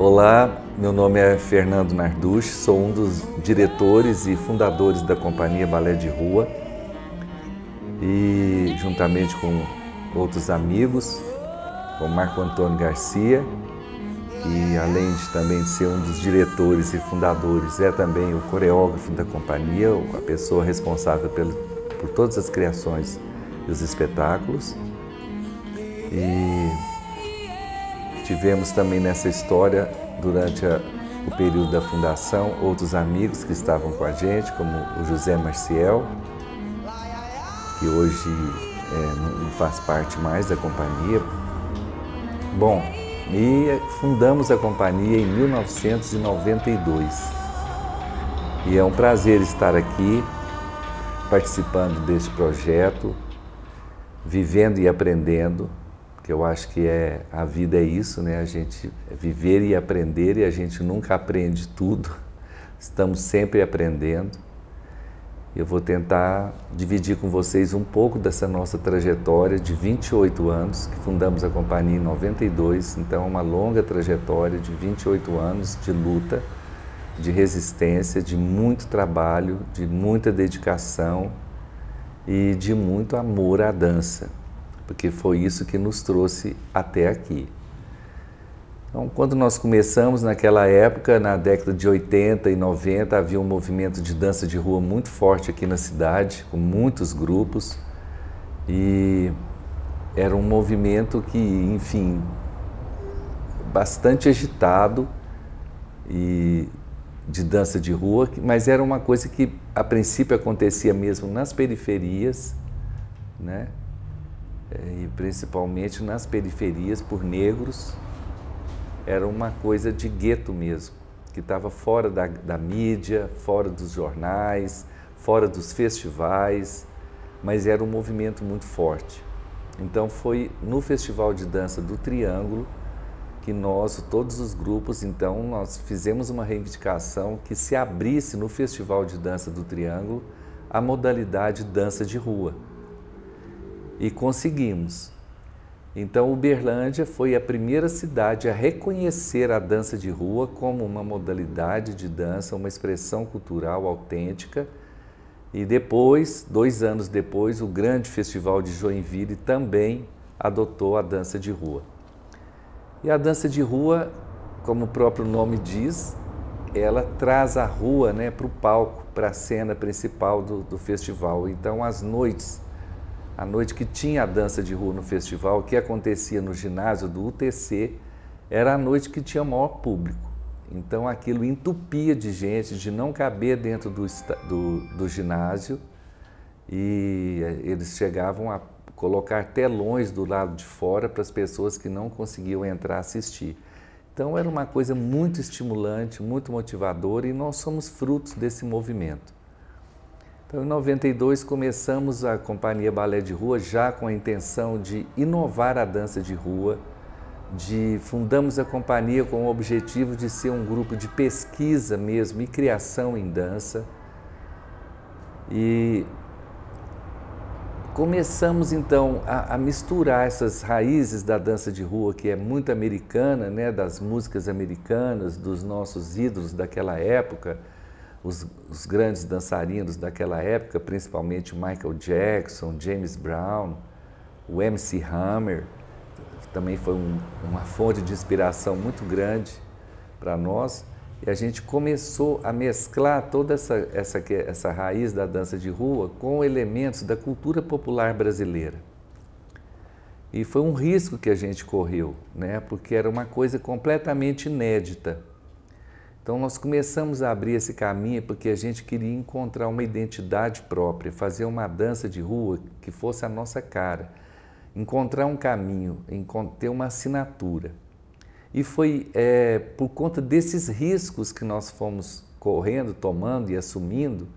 Olá, meu nome é Fernando Narducci, sou um dos diretores e fundadores da Companhia Balé de Rua e, juntamente com outros amigos, como Marco Antônio Garcia, que além de também ser um dos diretores e fundadores, é também o coreógrafo da companhia, a pessoa responsável por todas as criações e os espetáculos. E tivemos também nessa história, durante o período da fundação, outros amigos que estavam com a gente, como o José Marciel, que hoje não faz parte mais da companhia. Bom, e fundamos a companhia em 1992. E é um prazer estar aqui, participando deste projeto, vivendo e aprendendo, que eu acho que a vida é isso, né? A gente viver e aprender, e a gente nunca aprende tudo, estamos sempre aprendendo. Eu vou tentar dividir com vocês um pouco dessa nossa trajetória de 28 anos, que fundamos a companhia em 92, então é uma longa trajetória de 28 anos de luta, de resistência, de muito trabalho, de muita dedicação e de muito amor à dança, porque foi isso que nos trouxe até aqui. Então, quando nós começamos naquela época, na década de 80 e 90, havia um movimento de dança de rua muito forte aqui na cidade, com muitos grupos, e era um movimento que, enfim, bastante agitado e de dança de rua, mas era uma coisa que a princípio acontecia mesmo nas periferias, né? E principalmente nas periferias por negros. Era uma coisa de gueto mesmo, que estava fora da mídia, fora dos jornais, fora dos festivais, mas era um movimento muito forte. Então foi no Festival de Dança do Triângulo que nós, todos os grupos, então nós fizemos uma reivindicação que se abrisse no Festival de Dança do Triângulo a modalidade dança de rua. E conseguimos. Então, Uberlândia foi a primeira cidade a reconhecer a dança de rua como uma modalidade de dança, uma expressão cultural autêntica. E depois, 2 anos depois, o grande festival de Joinville também adotou a dança de rua. E a dança de rua, como o próprio nome diz, ela traz a rua, né, para o palco, para a cena principal do festival. Então, as noites, a noite que tinha a dança de rua no festival, que acontecia no ginásio do UTC, era a noite que tinha maior público. Então aquilo entupia de gente, de não caber dentro do ginásio, e eles chegavam a colocar telões do lado de fora para as pessoas que não conseguiam entrar assistir. Então era uma coisa muito estimulante, muito motivadora, e nós somos frutos desse movimento. Então, em 92, começamos a Companhia Balé de Rua já com a intenção de inovar a dança de rua, fundamos a companhia com o objetivo de ser um grupo de pesquisa mesmo e criação em dança. E começamos então a misturar essas raízes da dança de rua, que é muito americana, né, das músicas americanas, dos nossos ídolos daquela época, os grandes dançarinos daquela época, principalmente Michael Jackson, James Brown, o MC Hammer, também foi uma fonte de inspiração muito grande para nós. E a gente começou a mesclar toda essa raiz da dança de rua com elementos da cultura popular brasileira. E foi um risco que a gente correu, né? Porque era uma coisa completamente inédita. Então nós começamos a abrir esse caminho porque a gente queria encontrar uma identidade própria, fazer uma dança de rua que fosse a nossa cara, encontrar um caminho, ter uma assinatura. E foi por conta desses riscos que nós fomos correndo, tomando e assumindo.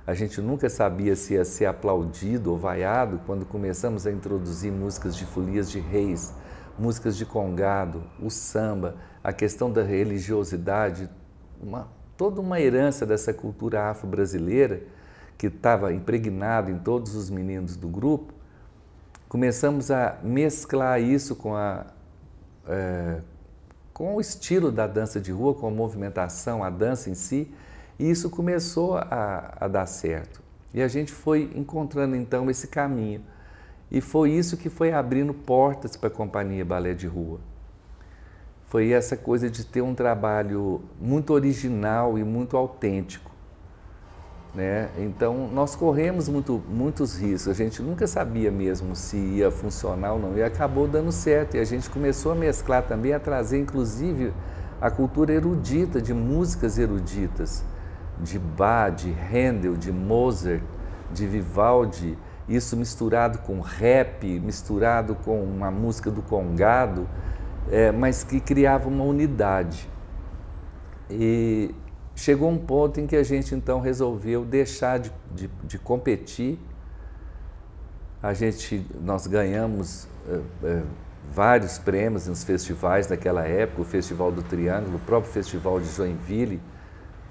A gente nunca sabia se ia ser aplaudido ou vaiado quando começamos a introduzir músicas de folias de reis, músicas de congado, o samba, a questão da religiosidade, toda uma herança dessa cultura afro-brasileira que estava impregnado em todos os meninos do grupo. Começamos a mesclar isso com com o estilo da dança de rua, com a movimentação, a dança em si, e isso começou a dar certo. E a gente foi encontrando então esse caminho. E foi isso que foi abrindo portas para a Companhia Balé de Rua. Foi essa coisa de ter um trabalho muito original e muito autêntico, né? Então, nós corremos muitos riscos, a gente nunca sabia mesmo se ia funcionar ou não, e acabou dando certo. E a gente começou a mesclar também, a trazer inclusive a cultura erudita, de músicas eruditas, de Bach, de Handel, de Mozart, de Vivaldi, isso misturado com rap, misturado com uma música do Congado, mas que criava uma unidade. E chegou um ponto em que a gente então resolveu deixar de competir. Nós ganhamos vários prêmios nos festivais daquela época, o Festival do Triângulo, o próprio Festival de Joinville.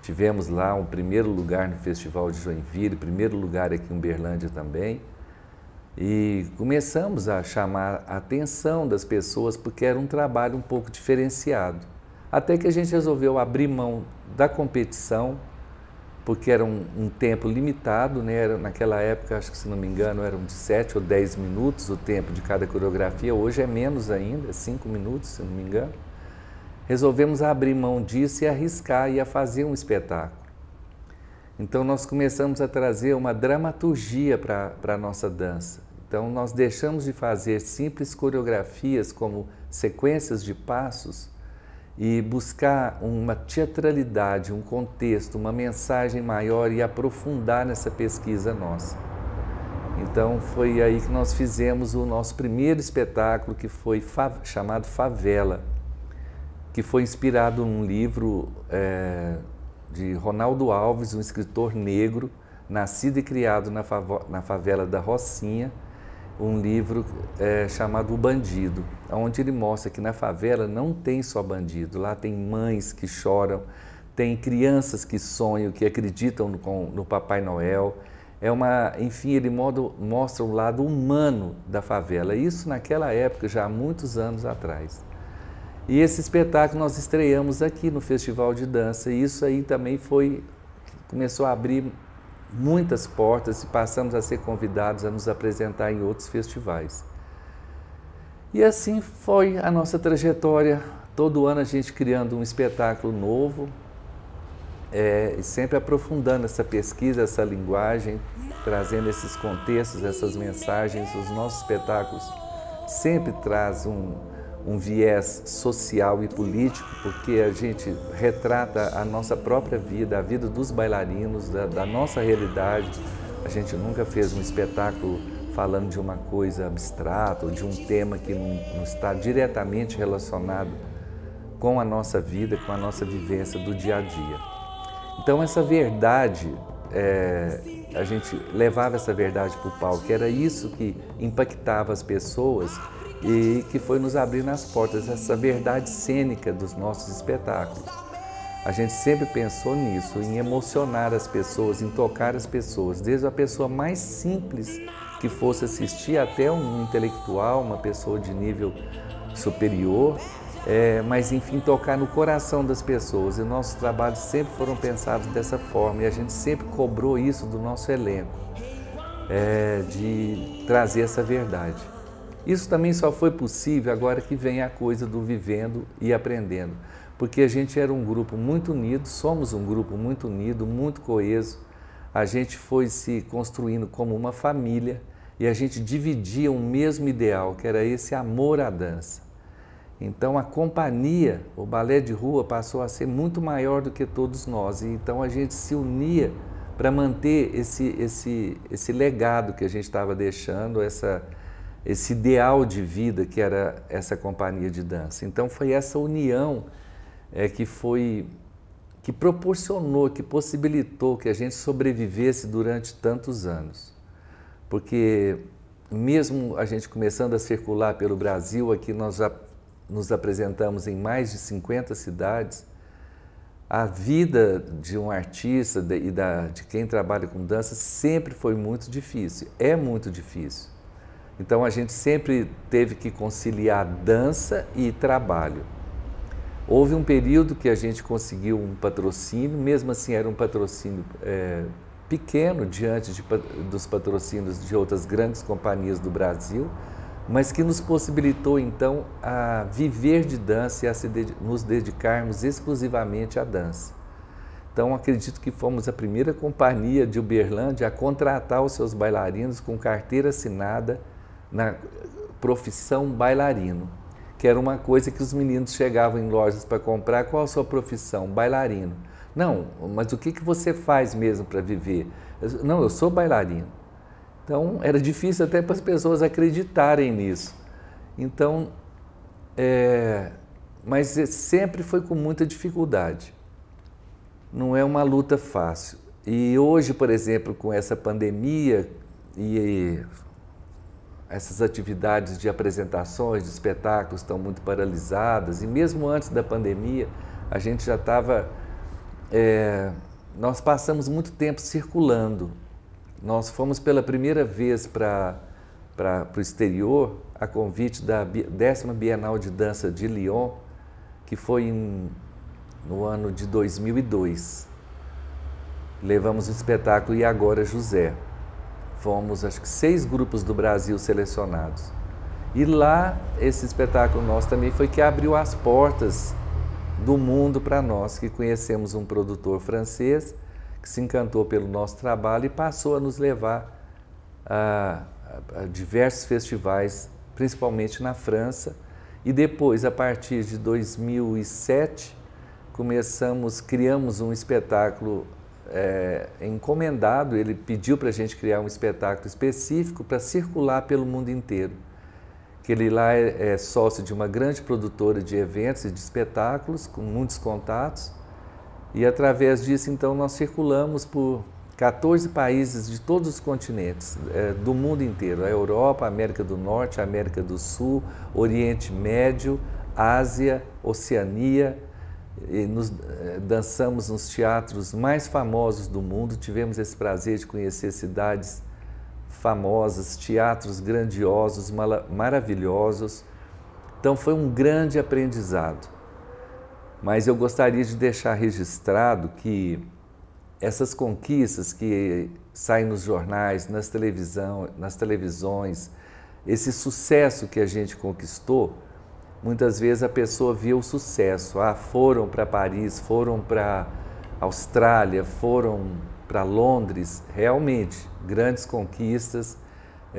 Tivemos lá um primeiro lugar no Festival de Joinville, primeiro lugar aqui em Uberlândia também. E começamos a chamar a atenção das pessoas porque era um trabalho um pouco diferenciado. Até que a gente resolveu abrir mão da competição, porque era um tempo limitado, né? Naquela época, acho que se não me engano, eram de 7 ou 10 minutos o tempo de cada coreografia. Hoje é menos ainda, 5 minutos, se não me engano. Resolvemos abrir mão disso e arriscar e a fazer um espetáculo. Então nós começamos a trazer uma dramaturgia para a nossa dança. Então nós deixamos de fazer simples coreografias como sequências de passos e buscar uma teatralidade, um contexto, uma mensagem maior e aprofundar nessa pesquisa nossa. Então foi aí que nós fizemos o nosso primeiro espetáculo, que foi chamado Favela, que foi inspirado num livro de Ronaldo Alves, um escritor negro, nascido e criado na favela da Rocinha, um livro chamado O Bandido, onde ele mostra que na favela não tem só bandido, lá tem mães que choram, tem crianças que sonham, que acreditam no Papai Noel. Enfim, ele mostra o lado humano da favela, isso naquela época, já há muitos anos atrás. E esse espetáculo nós estreamos aqui no Festival de Dança, e isso aí também começou a abrir muitas portas e passamos a ser convidados a nos apresentar em outros festivais. E assim foi a nossa trajetória, todo ano a gente criando um espetáculo novo, e sempre aprofundando essa pesquisa, essa linguagem, trazendo esses contextos, essas mensagens. Os nossos espetáculos sempre trazem um viés social e político, porque a gente retrata a nossa própria vida, a vida dos bailarinos, da nossa realidade. A gente nunca fez um espetáculo falando de uma coisa abstrata ou de um tema que não está diretamente relacionado com a nossa vida, com a nossa vivência do dia a dia. Então essa verdade, a gente levava essa verdade para o palco, que era isso que impactava as pessoas e que foi nos abrir nas portas, essa verdade cênica dos nossos espetáculos. A gente sempre pensou nisso, em emocionar as pessoas, em tocar as pessoas, desde a pessoa mais simples que fosse assistir até um intelectual, uma pessoa de nível superior, mas enfim, tocar no coração das pessoas. E nossos trabalhos sempre foram pensados dessa forma, e a gente sempre cobrou isso do nosso elenco, de trazer essa verdade. Isso também só foi possível agora que vem a coisa do vivendo e aprendendo, porque a gente era um grupo muito unido, somos um grupo muito unido, muito coeso. A gente foi se construindo como uma família e a gente dividia um mesmo ideal, que era esse amor à dança. Então a companhia, o balé de rua, passou a ser muito maior do que todos nós, e então a gente se unia para manter esse legado que a gente estava deixando, esse ideal de vida que era essa companhia de dança. Então foi essa união que proporcionou, que possibilitou que a gente sobrevivesse durante tantos anos. Porque mesmo a gente começando a circular pelo Brasil, aqui nós já nos apresentamos em mais de 50 cidades, a vida de um artista e de quem trabalha com dança sempre foi muito difícil, é muito difícil. Então a gente sempre teve que conciliar dança e trabalho. Houve um período que a gente conseguiu um patrocínio, mesmo assim era um patrocínio pequeno diante dos patrocínios de outras grandes companhias do Brasil, mas que nos possibilitou então a viver de dança e a nos dedicarmos exclusivamente à dança. Então acredito que fomos a primeira companhia de Uberlândia a contratar os seus bailarinos com carteira assinada na profissão bailarino, que era uma coisa que os meninos chegavam em lojas para comprar. Qual a sua profissão? Bailarino. Não, mas o que você faz mesmo para viver? Não, eu sou bailarino. Então, era difícil até para as pessoas acreditarem nisso. Então, mas sempre foi com muita dificuldade. Não é uma luta fácil. E hoje, por exemplo, com essa pandemia e essas atividades de apresentações, de espetáculos estão muito paralisadas, e mesmo antes da pandemia, a gente já estava... nós passamos muito tempo circulando. Nós fomos pela primeira vez para o exterior, a convite da 10ª Bienal de Dança de Lyon, que foi no ano de 2002. Levamos o espetáculo E Agora José. Fomos, acho que 6 grupos do Brasil selecionados. E lá, esse espetáculo nosso também foi que abriu as portas do mundo para nós, que conhecemos um produtor francês que se encantou pelo nosso trabalho e passou a nos levar a diversos festivais, principalmente na França. E depois, a partir de 2007, criamos um espetáculo encomendado. Ele pediu para a gente criar um espetáculo específico para circular pelo mundo inteiro. Que ele lá é sócio de uma grande produtora de eventos e de espetáculos, com muitos contatos, e através disso, então, nós circulamos por 14 países de todos os continentes, do mundo inteiro, a Europa, a América do Norte, a América do Sul, Oriente Médio, Ásia, Oceania, e dançamos nos teatros mais famosos do mundo. Tivemos esse prazer de conhecer cidades famosas, teatros grandiosos, maravilhosos. Então foi um grande aprendizado. Mas eu gostaria de deixar registrado que essas conquistas que saem nos jornais, nas televisões, esse sucesso que a gente conquistou, muitas vezes a pessoa vê o sucesso. Foram para Paris, foram para Austrália, foram para Londres. Realmente, grandes conquistas,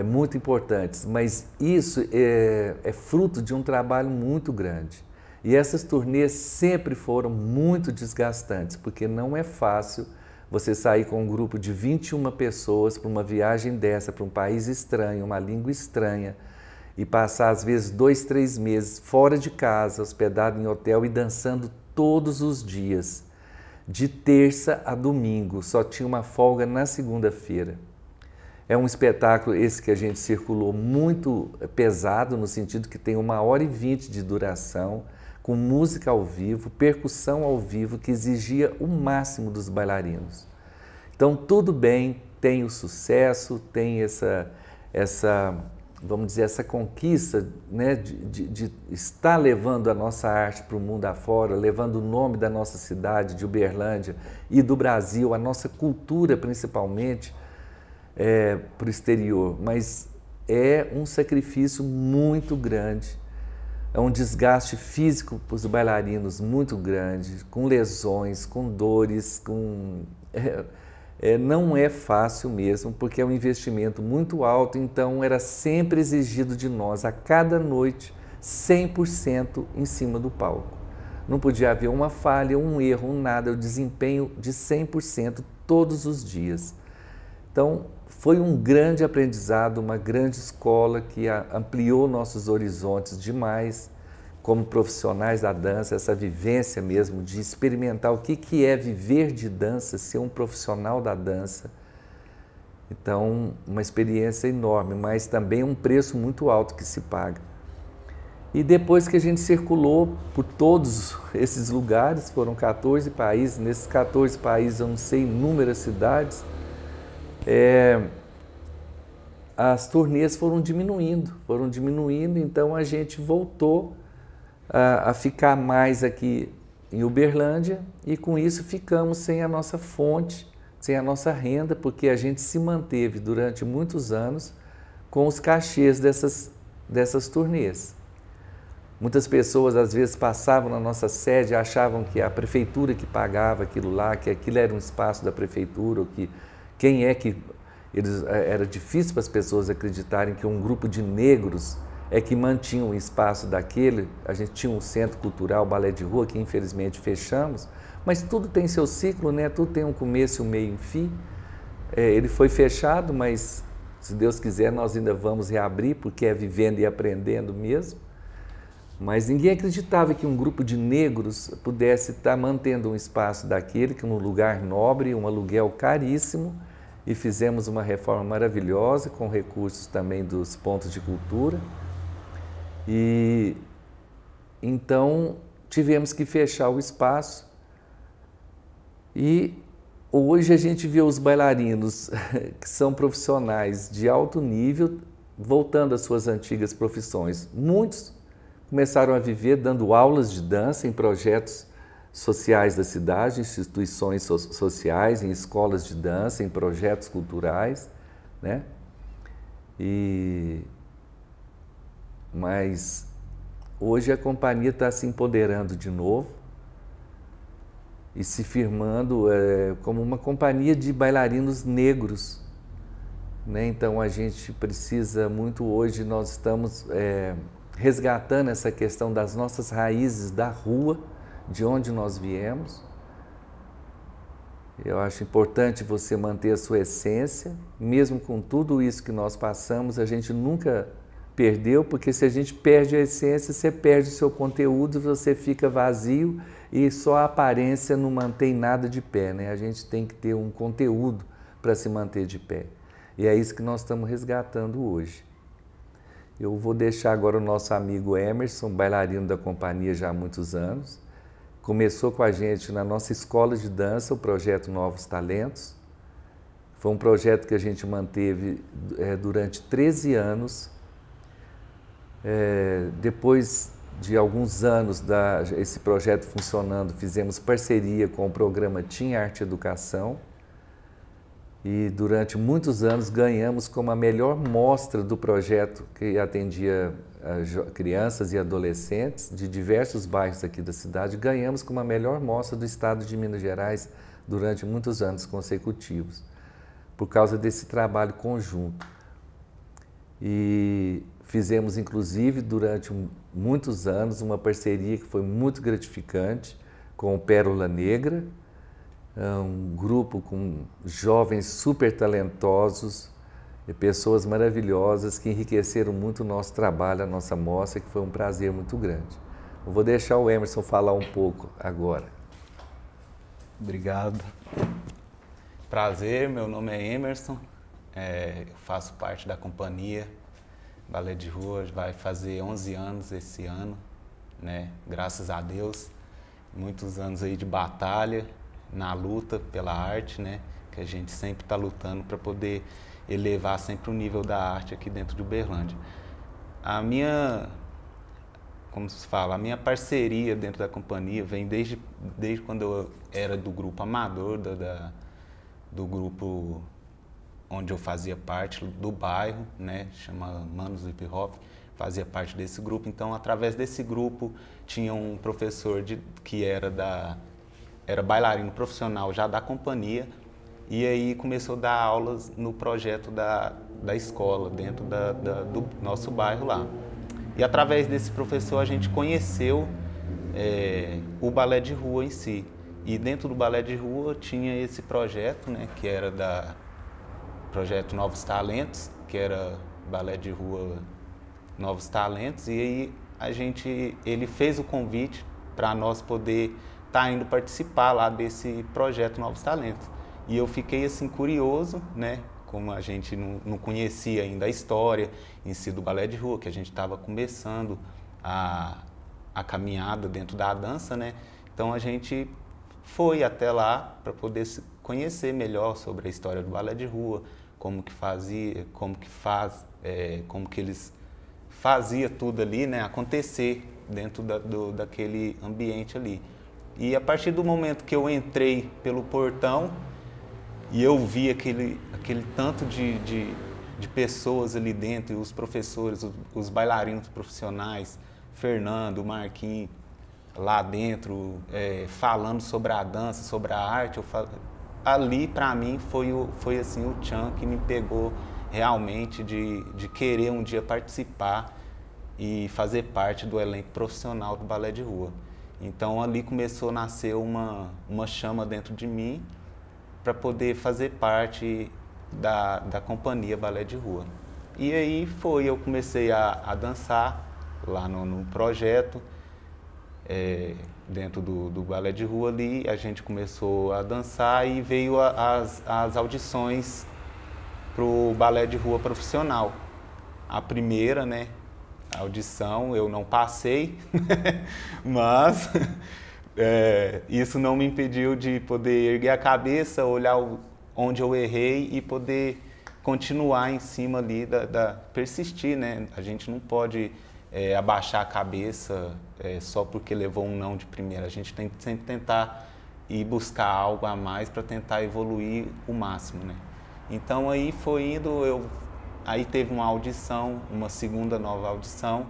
muito importantes. Mas isso é fruto de um trabalho muito grande. E essas turnês sempre foram muito desgastantes, porque não é fácil você sair com um grupo de 21 pessoas para uma viagem dessa, para um país estranho, uma língua estranha, e passar às vezes 2, 3 meses fora de casa, hospedado em hotel e dançando todos os dias, de terça a domingo, só tinha uma folga na segunda-feira. É um espetáculo esse que a gente circulou muito pesado, no sentido que tem 1h20 de duração, com música ao vivo, percussão ao vivo, que exigia o máximo dos bailarinos. Então, tudo bem, tem o sucesso, tem vamos dizer, essa conquista, né, de estar levando a nossa arte para o mundo afora, levando o nome da nossa cidade, de Uberlândia e do Brasil, a nossa cultura principalmente, para o exterior. Mas é um sacrifício muito grande. É um desgaste físico para os bailarinos muito grande, com lesões, com dores, não é fácil mesmo, porque é um investimento muito alto. Então era sempre exigido de nós, a cada noite, 100% em cima do palco. Não podia haver uma falha, um erro, um nada, o desempenho de 100% todos os dias. Então, foi um grande aprendizado, uma grande escola que ampliou nossos horizontes demais como profissionais da dança, essa vivência mesmo de experimentar o que é viver de dança, ser um profissional da dança. Então, uma experiência enorme, mas também um preço muito alto que se paga. E depois que a gente circulou por todos esses lugares, foram 14 países, nesses 14 países eu não sei inúmeras cidades, as turnês foram diminuindo, então a gente voltou a ficar mais aqui em Uberlândia e com isso ficamos sem a nossa fonte, sem a nossa renda, porque a gente se manteve durante muitos anos com os cachês dessas turnês. Muitas pessoas às vezes passavam na nossa sede e achavam que a prefeitura que pagava aquilo lá, que aquilo era um espaço da prefeitura, ou que quem é que... Era difícil para as pessoas acreditarem que um grupo de negros é que mantinha o espaço daquele. A gente tinha um centro cultural, balé de rua, que infelizmente fechamos, mas tudo tem seu ciclo, né? Tudo tem um começo, um meio e um fim. Ele foi fechado, mas se Deus quiser nós ainda vamos reabrir, porque é vivendo e aprendendo mesmo. Mas ninguém acreditava que um grupo de negros pudesse estar mantendo um espaço daquele, que num lugar nobre, um aluguel caríssimo, e fizemos uma reforma maravilhosa, com recursos também dos pontos de cultura. E então tivemos que fechar o espaço. E hoje a gente vê os bailarinos que são profissionais de alto nível, voltando às suas antigas profissões. Muitos começaram a viver dando aulas de dança em projetos sociais da cidade, instituições sociais, em escolas de dança, em projetos culturais, né? Mas hoje a companhia está se empoderando de novo e se firmando como uma companhia de bailarinos negros, né? Então a gente precisa muito hoje, nós estamos resgatando essa questão das nossas raízes da rua, de onde nós viemos. Eu acho importante você manter a sua essência, mesmo com tudo isso que nós passamos, a gente nunca perdeu, porque se a gente perde a essência, você perde o seu conteúdo, você fica vazio e só a aparência não mantém nada de pé, né? A gente tem que ter um conteúdo para se manter de pé. E é isso que nós estamos resgatando hoje. Eu vou deixar agora o nosso amigo Emerson, bailarino da companhia já há muitos anos. Começou com a gente na nossa escola de dança, o projeto Novos Talentos. Foi um projeto que a gente manteve durante 13 anos. Depois de alguns anos esse projeto funcionando, fizemos parceria com o programa Team Arte Educação. E durante muitos anos ganhamos como a melhor mostra do projeto, que atendia crianças e adolescentes de diversos bairros aqui da cidade, ganhamos como a melhor mostra do estado de Minas Gerais durante muitos anos consecutivos, por causa desse trabalho conjunto. E fizemos, inclusive, durante muitos anos, uma parceria que foi muito gratificante com o Pérola Negra, um grupo com jovens super talentosos e pessoas maravilhosas que enriqueceram muito o nosso trabalho, a nossa mostra, que foi um prazer muito grande. Eu vou deixar o Emerson falar um pouco agora. Obrigado. Prazer, meu nome é Emerson, eu faço parte da companhia Balé de Rua, vai fazer 11 anos esse ano, né? Graças a Deus, muitos anos aí de batalha, na luta pela arte, né? Que a gente sempre está lutando para poder elevar sempre o nível da arte aqui dentro de Uberlândia. Como se fala, a minha parceria dentro da companhia vem desde quando eu era do grupo amador, do grupo onde eu fazia parte, do bairro, né? Chama Manos Hip Hop, fazia parte desse grupo. Então, através desse grupo, tinha um professor que era bailarino profissional já da companhia, e aí começou a dar aulas no projeto da escola, dentro do nosso bairro lá. E através desse professor a gente conheceu o balé de rua em si. E dentro do balé de rua tinha esse projeto, né, que era projeto Novos Talentos, que era balé de rua Novos Talentos, e aí ele fez o convite para nós poder estar indo participar lá desse projeto Novos Talentos. E eu fiquei assim curioso, né? Como a gente não conhecia ainda a história em si do balé de rua, que a gente estava começando a caminhada dentro da dança, né? Então a gente foi até lá para poder conhecer melhor sobre a história do balé de rua, como que fazia, como que eles fazia tudo ali, né, acontecer dentro daquele ambiente ali. E a partir do momento que eu entrei pelo portão e eu vi aquele tanto de pessoas ali dentro, e os professores, os bailarinos profissionais, Fernando, Marquinhos, lá dentro, falando sobre a dança, sobre a arte, ali para mim foi assim o tchan que me pegou realmente de querer um dia participar e fazer parte do elenco profissional do balé de rua. Então ali começou a nascer uma chama dentro de mim para poder fazer parte da companhia Balé de Rua. E aí eu comecei a dançar lá no projeto, dentro do Balé de Rua ali, a gente começou a dançar e veio as audições para o Balé de Rua profissional. A primeira, né, audição, eu não passei, mas isso não me impediu de poder erguer a cabeça, olhar onde eu errei e poder continuar em cima ali, persistir, né? A gente não pode abaixar a cabeça só porque levou um não de primeira. A gente tem que sempre tentar ir buscar algo a mais para tentar evoluir o máximo, né? Então aí foi indo, aí teve uma audição, uma segunda nova audição,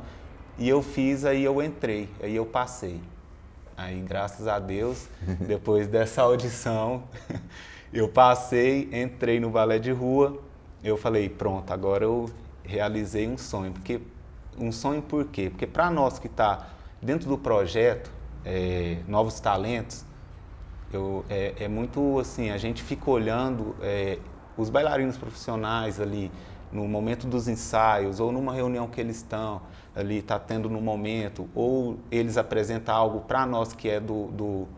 e eu fiz, aí eu entrei, aí eu passei. Aí, graças a Deus, depois dessa audição, eu passei, entrei no Balé de Rua, eu falei, pronto, agora eu realizei um sonho. Um sonho por quê? Porque para nós que está dentro do projeto, Novos Talentos, é muito assim, a gente fica olhando os bailarinos profissionais ali, no momento dos ensaios, ou numa reunião que eles estão ali, está tendo no momento, ou eles apresentam algo para nós que é do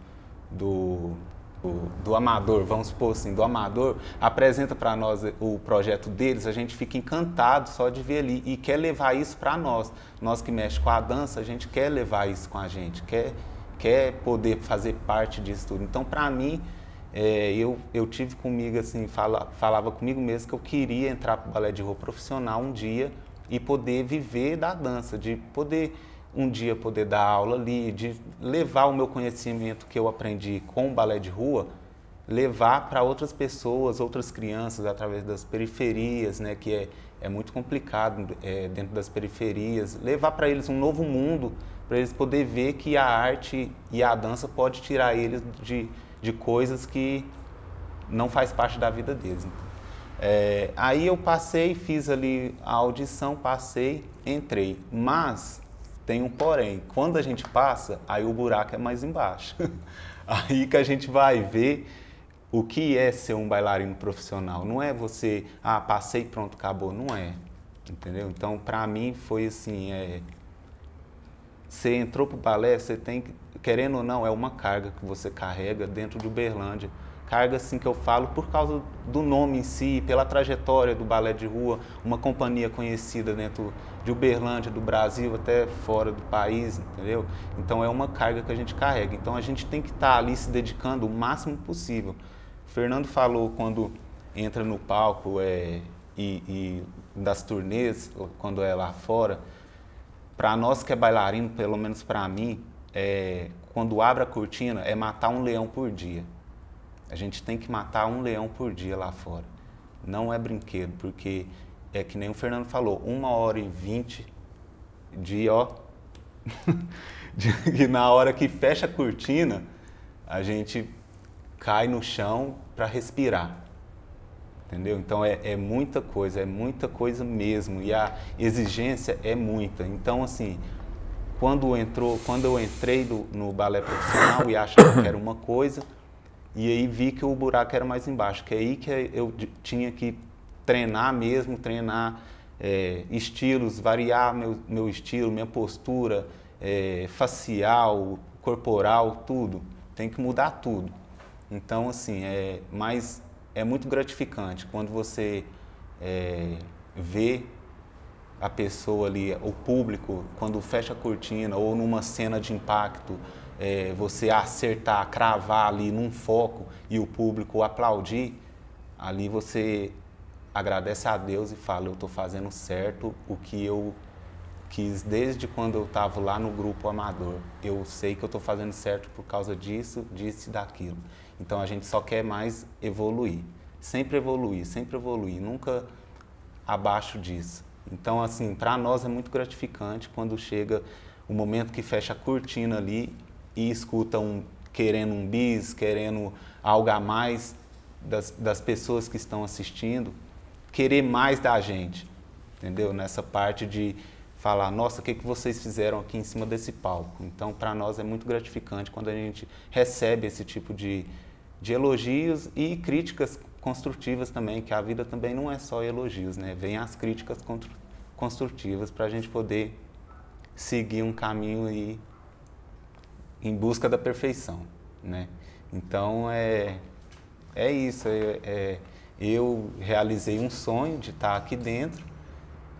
amador, vamos supor assim, do amador, apresenta para nós o projeto deles, a gente fica encantado só de ver ali e quer levar isso para nós. Nós que mexemos com a dança, a gente quer levar isso com a gente, quer poder fazer parte disso tudo. Então, para mim, eu tive comigo assim, falava comigo mesmo que eu queria entrar para o balé de rua profissional um dia e poder viver da dança, de poder um dia poder dar aula ali, de levar o meu conhecimento que eu aprendi com o balé de rua, levar para outras pessoas, outras crianças através das periferias, né, que é muito complicado dentro das periferias, levar para eles um novo mundo, para eles poderem ver que a arte e a dança pode tirar eles de coisas que não faz parte da vida deles. Aí eu passei, fiz ali a audição, passei, entrei, mas tem um porém, quando a gente passa, aí o buraco é mais embaixo. Aí que a gente vai ver o que é ser um bailarino profissional. Não é você, passei, pronto, acabou, não é, entendeu? Então, para mim, foi assim, você entrou pro balé, você tem que, querendo ou não, é uma carga que você carrega dentro de Uberlândia. Carga, assim, que eu falo por causa do nome em si, pela trajetória do balé de rua, uma companhia conhecida dentro de Uberlândia, do Brasil, até fora do país, entendeu? Então é uma carga que a gente carrega. Então a gente tem que estar ali se dedicando o máximo possível. O Fernando falou quando entra no palco e das turnês, quando é lá fora, para nós que é bailarino, pelo menos para mim, quando abre a cortina, é matar um leão por dia. A gente tem que matar um leão por dia lá fora. Não é brinquedo, porque é que nem o Fernando falou, 1h20 e na hora que fecha a cortina, a gente cai no chão para respirar. Entendeu? Então é muita coisa mesmo. E a exigência é muita. Então, assim, quando eu entrei no balé profissional e achava que era uma coisa, e aí vi que o buraco era mais embaixo, que é aí que eu tinha que treinar mesmo, estilos, variar meu estilo, minha postura, facial, corporal, tudo. Tem que mudar tudo. Então, assim, mas é muito gratificante quando você vê a pessoa ali, o público, quando fecha a cortina ou numa cena de impacto, você acertar, cravar ali num foco e o público aplaudir, ali você agradece a Deus e fala, eu estou fazendo certo o que eu quis desde quando eu estava lá no grupo amador. Eu sei que eu estou fazendo certo por causa disso, disso e daquilo. Então a gente só quer mais evoluir, sempre evoluir, nunca abaixo disso. Então, assim, para nós é muito gratificante quando chega o momento que fecha a cortina ali e escuta querendo um bis, querendo algo a mais das pessoas que estão assistindo, querer mais da gente, entendeu? Nessa parte de falar, nossa, o que vocês fizeram aqui em cima desse palco? Então, para nós é muito gratificante quando a gente recebe esse tipo de elogios e críticas construtivas também, que a vida também não é só elogios, né? Vem as críticas construtivas para a gente poder seguir um caminho aí em busca da perfeição, né? Então, é isso. Eu realizei um sonho de estar aqui dentro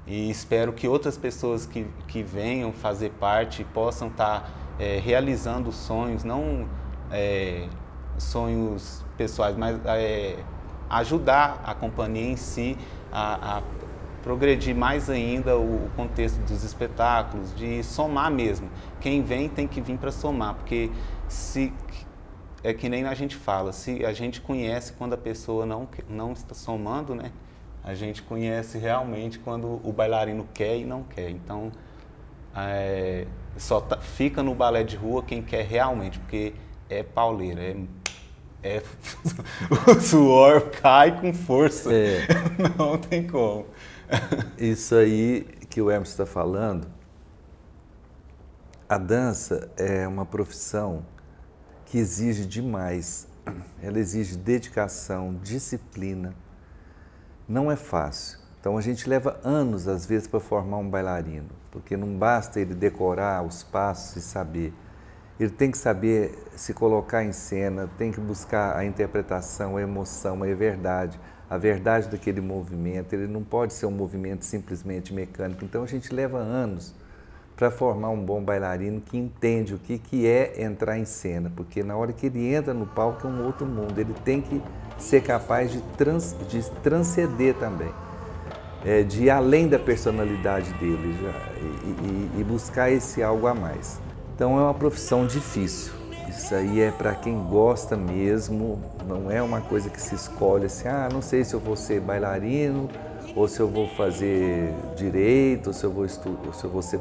e espero que outras pessoas que venham fazer parte possam estar realizando sonhos, não sonhos pessoais, mas ajudar a companhia em si a progredir mais ainda o contexto dos espetáculos, de somar mesmo. Quem vem tem que vir para somar, porque é que nem a gente fala, se a gente conhece quando a pessoa não está somando, né? A gente conhece realmente quando o bailarino quer e não quer. Então, fica no balé de rua quem quer realmente, porque é pauleira, o suor cai com força, não tem como. Isso aí que o Emerson está falando, a dança é uma profissão que exige demais. Ela exige dedicação, disciplina. Não é fácil. Então a gente leva anos, às vezes, para formar um bailarino, porque não basta ele decorar os passos e saber. Ele tem que saber se colocar em cena, tem que buscar a interpretação, a emoção, a verdade daquele movimento. Ele não pode ser um movimento simplesmente mecânico. Então a gente leva anos para formar um bom bailarino que entende o que é entrar em cena, porque na hora que ele entra no palco é um outro mundo. Ele tem que ser capaz de transcender também, de ir além da personalidade dele e buscar esse algo a mais. Então é uma profissão difícil. Isso aí é para quem gosta mesmo, não é uma coisa que se escolhe assim, não sei se eu vou ser bailarino, ou se eu vou fazer direito, ou se eu vou ser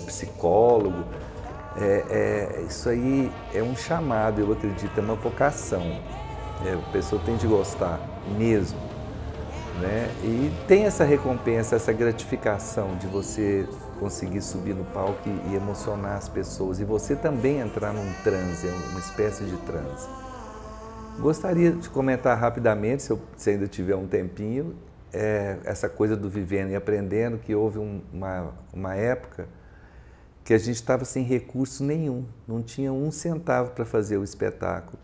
psicólogo. Isso aí é um chamado, eu acredito, é uma vocação. A pessoa tem de gostar mesmo, né? E tem essa recompensa, essa gratificação de você conseguir subir no palco e emocionar as pessoas. E você também entrar num transe, uma espécie de transe. Gostaria de comentar rapidamente, se ainda tiver um tempinho, essa coisa do vivendo e aprendendo, que houve uma época que a gente estava sem recurso nenhum, não tinha um centavo para fazer o espetáculo.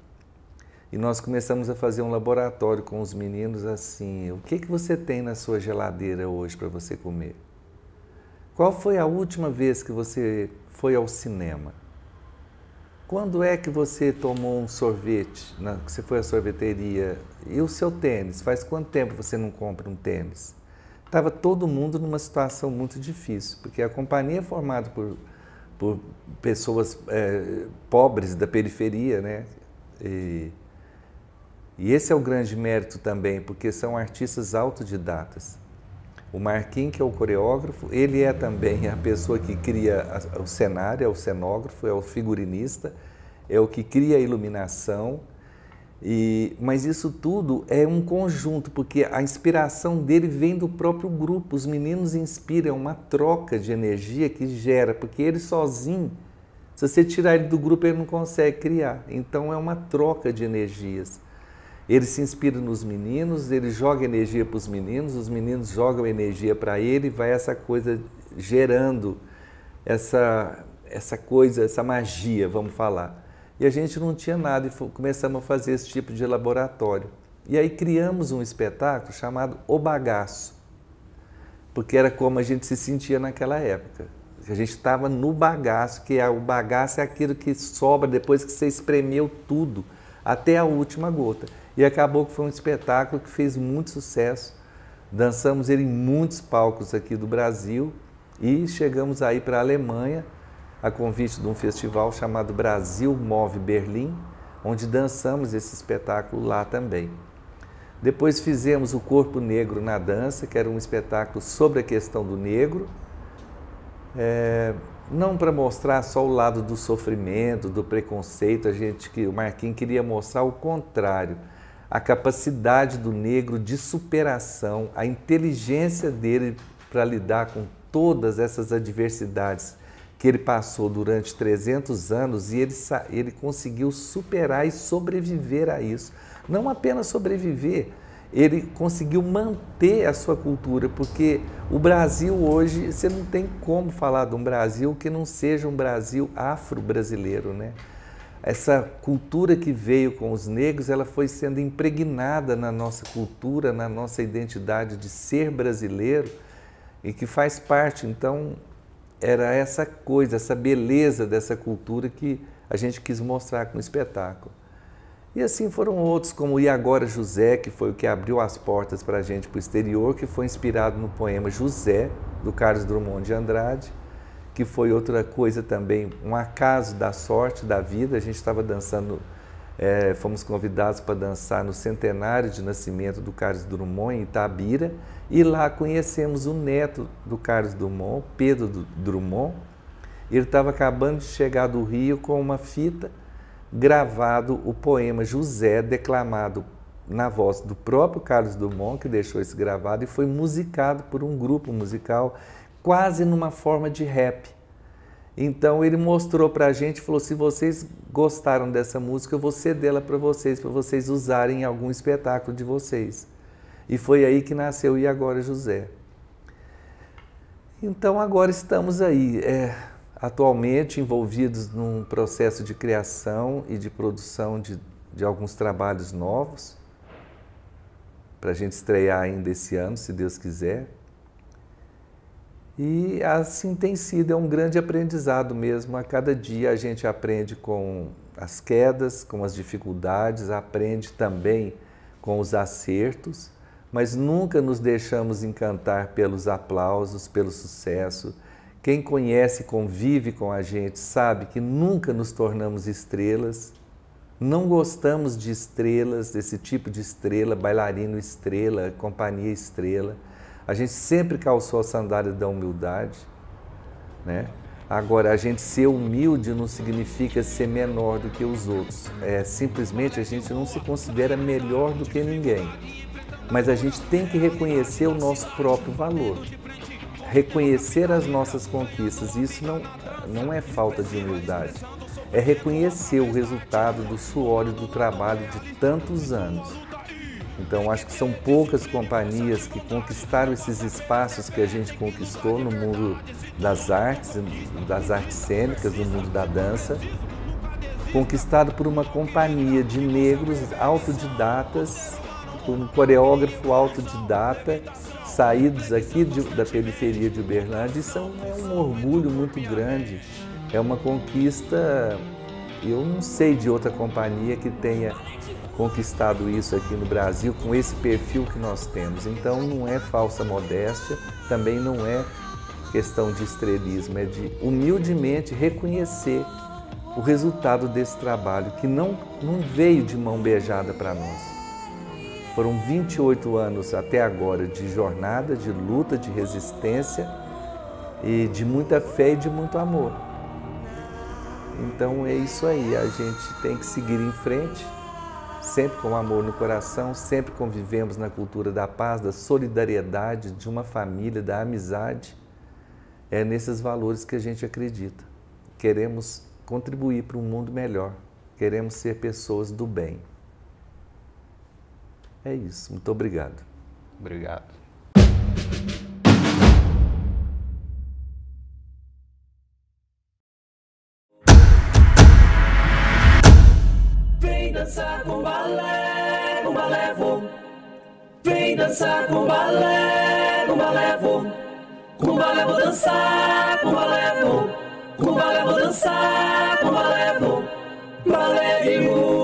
E nós começamos a fazer um laboratório com os meninos assim, o que você tem na sua geladeira hoje para você comer? Qual foi a última vez que você foi ao cinema? Quando é que você tomou um sorvete, que você foi à sorveteria? E o seu tênis? Faz quanto tempo você não compra um tênis? Estava todo mundo numa situação muito difícil, porque a companhia é formada por pessoas pobres da periferia, né? E esse é o grande mérito também, porque são artistas autodidatas. O Marquinhos, que é o coreógrafo, ele é também a pessoa que cria o cenário, é o cenógrafo, é o figurinista, é o que cria a iluminação. Mas isso tudo é um conjunto, porque a inspiração dele vem do próprio grupo. Os meninos inspiram, uma troca de energia que gera, porque ele sozinho, se você tirar ele do grupo, ele não consegue criar. Então é uma troca de energias. Ele se inspira nos meninos, ele joga energia para os meninos jogam energia para ele, e vai essa coisa gerando essa coisa, essa magia, vamos falar. E a gente não tinha nada e começamos a fazer esse tipo de laboratório. E aí criamos um espetáculo chamado O Bagaço, porque era como a gente se sentia naquela época. A gente estava no bagaço, o bagaço é aquilo que sobra depois que você espremeu tudo, até a última gota. E acabou que foi um espetáculo que fez muito sucesso. Dançamos ele em muitos palcos aqui do Brasil E chegamos aí para a Alemanha, a convite de um festival chamado Brasil Move Berlim, onde dançamos esse espetáculo lá também. Depois fizemos o Corpo Negro na Dança, que era um espetáculo sobre a questão do negro, não para mostrar só o lado do sofrimento, do preconceito, o Marquinhos queria mostrar o contrário, a capacidade do negro de superação, a inteligência dele para lidar com todas essas adversidades que ele passou durante 300 anos e ele conseguiu superar e sobreviver a isso. Não apenas sobreviver, ele conseguiu manter a sua cultura, porque o Brasil hoje, você não tem como falar de um Brasil que não seja um Brasil afro-brasileiro, né? Essa cultura que veio com os negros, ela foi sendo impregnada na nossa cultura, na nossa identidade de ser brasileiro e que faz parte, então, era essa coisa, essa beleza dessa cultura que a gente quis mostrar com o espetáculo. E assim foram outros, como o E Agora José, que foi o que abriu as portas para a gente para o exterior, que foi inspirado no poema José, do Carlos Drummond de Andrade, que foi outra coisa também, um acaso da sorte, da vida. A gente estava dançando, fomos convidados para dançar no centenário de nascimento do Carlos Drummond, em Itabira, e lá conhecemos o neto do Carlos Drummond, Pedro Drummond. Ele estava acabando de chegar do Rio com uma fita, gravado o poema José, declamado na voz do próprio Carlos Drummond, que deixou isso gravado, e foi musicado por um grupo musical, quase numa forma de rap. Então ele mostrou para a gente, falou, se vocês gostaram dessa música, eu vou cedê-la para vocês usarem em algum espetáculo de vocês. E foi aí que nasceu o E Agora José. Então agora estamos aí, atualmente envolvidos num processo de criação e de produção de alguns trabalhos novos, para a gente estrear ainda esse ano, se Deus quiser. E assim tem sido, é um grande aprendizado mesmo. A cada dia a gente aprende com as quedas, com as dificuldades, aprende também com os acertos, mas nunca nos deixamos encantar pelos aplausos, pelo sucesso. Quem conhece e convive com a gente sabe que nunca nos tornamos estrelas, não gostamos de estrelas, desse tipo de estrela, bailarino estrela, companhia estrela. A gente sempre calçou a sandália da humildade, né? Agora, a gente ser humilde não significa ser menor do que os outros. Simplesmente a gente não se considera melhor do que ninguém. Mas a gente tem que reconhecer o nosso próprio valor. Reconhecer as nossas conquistas. Isso não é falta de humildade. É reconhecer o resultado do suor e do trabalho de tantos anos. Então, acho que são poucas companhias que conquistaram esses espaços que a gente conquistou no mundo das artes cênicas, no mundo da dança, conquistado por uma companhia de negros autodidatas, por um coreógrafo autodidata, saídos aqui da periferia de Uberlândia. Isso é um orgulho muito grande, é uma conquista. Eu não sei de outra companhia que tenha conquistado isso aqui no Brasil com esse perfil que nós temos. Então não é falsa modéstia, também não é questão de estrelismo, é de humildemente reconhecer o resultado desse trabalho, que não veio de mão beijada para nós. Foram 28 anos até agora de jornada, de luta, de resistência e de muita fé e de muito amor. Então é isso aí, a gente tem que seguir em frente, sempre com amor no coração, sempre convivemos na cultura da paz, da solidariedade, de uma família, da amizade. É nesses valores que a gente acredita. Queremos contribuir para um mundo melhor, queremos ser pessoas do bem. É isso, muito obrigado. Obrigado. Vem dançar com balé, vou. Vem dançar com balé, vou. Com balé vou dançar, com balé vou. Com balé vou dançar, com balé vou. Balé de rua.